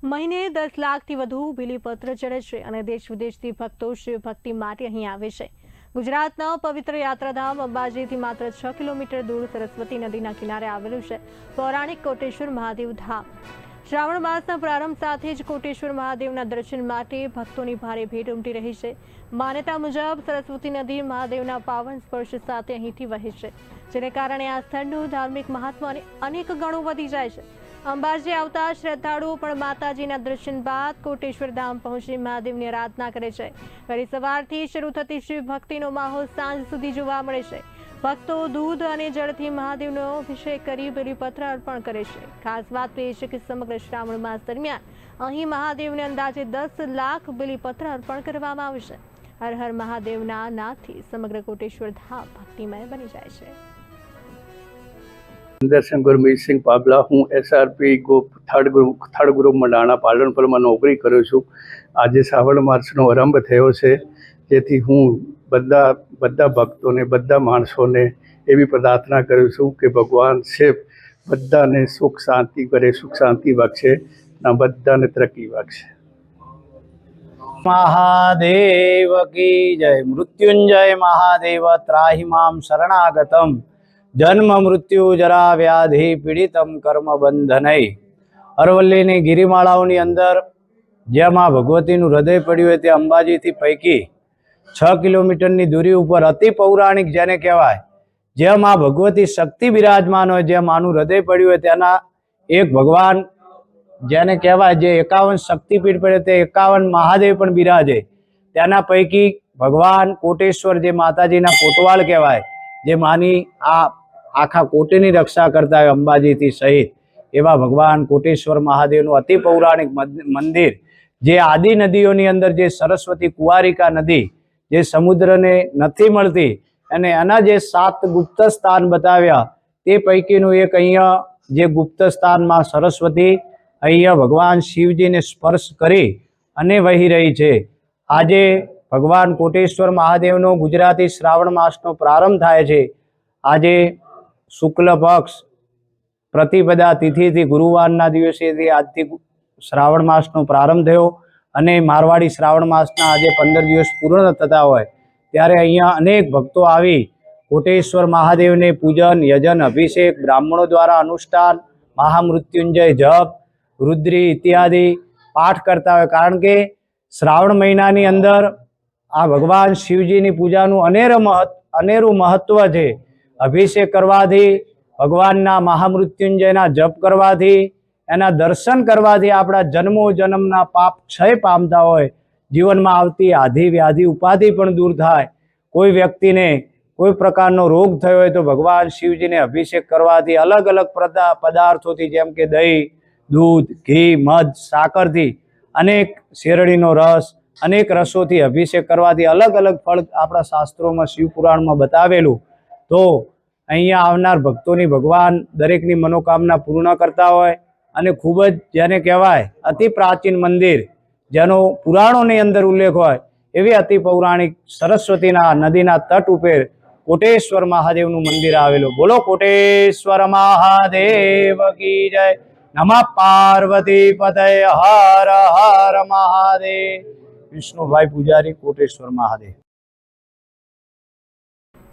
મહિને 10 લાખથી વધુ બીલીપત્ર ચડે છે અને દેશ વિદેશથી ભક્તો શિવ ભક્તિ માટે અહીં આવે છે। ગુજરાતના પવિત્ર યાત્રાધામ અંબાજીથી માત્ર 6 કિલોમીટર દૂર સરસ્વતી નદીના કિનારે આવેલું છે પૌરાણિક કોટેશ્વર મહાદેવ ધામ। શ્રાવણ માસના પ્રારંભ સાથે જ કોટેશ્વર મહાદેવના દર્શન માટે ભક્તોની ભારે ભીડ ઉમટી રહી છે। માન્યતા મુજબ સરસ્વતી નદી મહાદેવના પાવન સ્પર્શ સાથે અહીંથી વહે છે, જેને કારણે આ સ્થળનું ધાર્મિક મહત્વ અનેક ગણું વધી જાય છે। અંબાજી આવતા શ્રદ્ધાળુઓ પણ માતાજીના દર્શન બાદ કોટેશ્વર ધામ પહોંચી મહાદેવની આરાધના કરે છે। વહેલી સવારથી શરૂ થતી શિવ ભક્તિનો માહોલ સાંજ સુધી જોવા મળે છે। ભક્તો દૂધ અને જળથી મહાદેવનો અભિષેક કરી બીલીપત્ર અર્પણ કરે છે। ખાસ વાત એ છે કે સમગ્ર શ્રાવણ માસ દરમિયાન અહીં મહાદેવને અંદાજે 10 લાખ બીલીપત્ર અર્પણ કરવામાં આવશે। હર હર મહાદેવના નાદથી સમગ્ર કોટેશ્વર ધામ ભક્તિમય બની જાય છે। દર્શન ગુરમીત સિંહ પાબલા। હું SRP થર્ડ ગ્રુપ મંડાણા પાલનપુરમાં નોકરી કરું છું। આજે શ્રાવણ માસનો આરંભ થયો છે, જેથી હું બધા ભક્તોને બધા માણસોને એવી પ્રાર્થના કરું છું કે ભગવાન શિવ બધાને સુખ શાંતિ કરે, સુખ શાંતિ બક્ષે અને બધાને તરક્કી બક્ષે। महादेव की जय। मृत्युंजय महादेव त्राहि मां शरणागतम जन्म मृत्यु जरा व्याधि पीड़ितम कर्म बंधनय। अरवल्ली गिरिमाळाओनी अंदर ज्यां मां भगवतीनुं हृदय पड्युं होय ते अंबाजीथी पैकी 6 किलोमीटरनी दूरी उपर अति पौराणिक जेने कहेवाय, ज्यां मां भगवती शक्ति बिराजमान होय, ज्यां मानुं हृदय पड्युं होय त्याना एक भगवान जेने कहेवाय जे 51 शक्तिपीठ पड़े ते 51 महादेव पण बिराजे। त्याना पैकी भगवान कोटेश्वर जे माताजीना कोटवाल कहेवाय, जे मानी आखा कोटेनी रक्षा करता है अंबाजीथी सहित एवा भगवान कोटेश्वर महादेवनुं अति पौराणिक मंदिर, जे आदि नदीओनी अंदर जे सरस्वती कुवारिका नदी जे समुद्रने नथी मळती अने आना जे 7 गुप्त स्थान बताव्या ते पैकीनुं एक अहींया जे गुप्त स्थान मां सरस्वती अहींया भगवान शिवजी ने स्पर्श करी अने वही रही छे। आजे भगवान कोटेश्वर महादेवनो गुजराती श्रावण मासनो प्रारंभ थाय छे। आजे शुक्ल पक्ष प्रतिपदा तिथि गुरुवारना दिवसेथी आजथी श्रावण मासनो प्रारंभ थयो अने मारवाड़ी श्रावण मासना आजे 15 दिवस पूर्ण थता होय त्यारे अहींया अनेक भक्तो आवी कोटेश्वर महादेवने पूजन, यजन, अभिषेक, ब्राह्मणों द्वारा अनुष्ठान, महामृत्युंजय जप, रुद्री इत्यादि पाठ करता होय। कारण के श्रावण महीनानी अंदर आ भगवान शिवजीनी पूजानुं अनेरू महत्व छे। अभिषेक करवाथी, भगवानना महामृत्युंजयना जप करवाथी, एना दर्शन करवाथी आपणा जन्मो जन्मना पाप क्षय पामता होय। जीवनमां आवती आधि व्याधि उपाधि पण दूर थाय। कोई व्यक्तिने कोई प्रकारनो रोग थयो होय तो भगवान शिवजीने अभिषेक करवाथी अलग अलग पदार्थोथी जेम के दही, दूध, घी, मध, साकरथी अनेक शेरडीनो रस अनेक रसोथी अभिषेक करवाथी अलग अलग फल आपणा शास्त्रोमां शिवपुराणमां बतावेलुं। तो अहींया आवनार भक्तोनी भगवान दरेकनी मनोकामना पूर्ण करता होय अने खूब ज जेने कहेवाय अति प्राचीन मंदिर जेनो पुराणोनी अंदर उल्लेख होय एवी अति पौराणिक सरस्वतीना नदीना तट उपर कोटेश्वर महादेवनुं मंदिर आवेलुं। बोलो कोटेश्वर महादेव की जय। नमः पार्वती पतये हर हर महादेव। विष्णुभाई पुजारी, कोटेश्वर महादेव।